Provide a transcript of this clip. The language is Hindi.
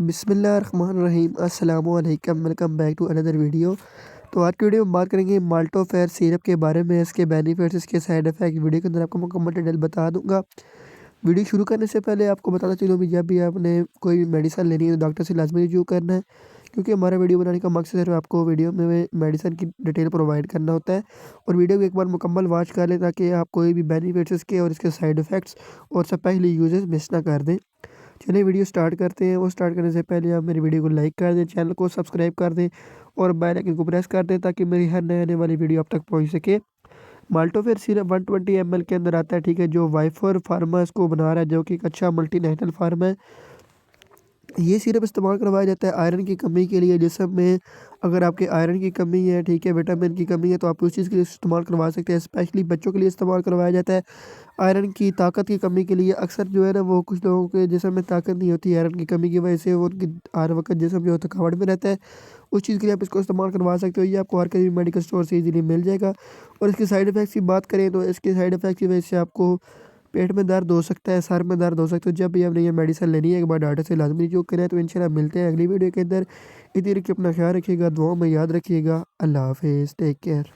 बिस्मिल्लाहिर्रहमानिर्रहीम अस्सलामुअलैकुम welcome back to another video. तो आज की वीडियो में बात करेंगे माल्टोफेयर सिरप के बारे में, इसके बेनिफिट्स, इसके साइड इफ़ेक्ट वीडियो के अंदर आपको मुकम्मल डिटेल बता दूंगा। वीडियो शुरू करने से पहले आपको बताना चलूँ भी जब भी आपने कोई मेडिसिन लेनी है तो डॉक्टर से लाजमी रिव्यू करना है, क्योंकि हमारा वीडियो बनाने का मकसद सिर्फ आपको वीडियो में मेडिसिन की डिटेल प्रोवाइड करना होता है। और वीडियो को एक बार मुकम्मल वॉच कर लें ताकि आप कोई भी बेनिफिट्स इसके और इसके साइड इफ़ेक्ट्स और सब पहले यूजेस मिस ना कर दें। चलिए वीडियो स्टार्ट करते हैं। वो स्टार्ट करने से पहले आप मेरी वीडियो को लाइक कर दें, चैनल को सब्सक्राइब कर दें और बेल आइकन को प्रेस कर दें ताकि मेरी हर नए आने वाली वीडियो आप तक पहुंच सके। माल्टोफेयर सिरप 120 ml के अंदर आता है, ठीक है, जो वाइफर फार्मा इसको बना रहा है, जो कि एक अच्छा मल्टीनेशनल फार्मा है। ये सिरप इस्तेमाल करवाया जाता है आयरन की कमी के लिए। जिसम में अगर आपके आयरन की कमी है, ठीक है, विटामिन की कमी है, तो आप उस चीज़ के लिए इस्तेमाल करवा सकते हैं। स्पेशली बच्चों के लिए इस्तेमाल करवाया जाता है आयरन की ताकत की कमी के लिए। अक्सर जो है ना, वो कुछ लोगों के जिस्म में ताकत नहीं होती आयरन की कमी की वजह से, वो उनकी हर वक्त जिस्म जो है थकावट में रहता है। उस चीज़ के लिए आप इसको इस्तेमाल करवा सकते हो। ये आपको हर किसी मेडिकल स्टोर से इजीली मिल जाएगा। और इसके साइड इफ़ेक्ट्स की बात करें तो इसके साइड इफ़ेक्ट की वजह से आपको पेट में दर्द हो सकता है, सर में दर्द हो सकता है। जब भी आपने ये मेडिसिन लेनी है एक बार डॉक्टर से लाजमी रिव्यू करें। तो इंशाल्लाह मिलते हैं अगली वीडियो के अंदर। इतनी रखिए, अपना ख्याल रखिएगा, दुआओं में याद रखिएगा। अल्लाह हाफिज़, टेक केयर।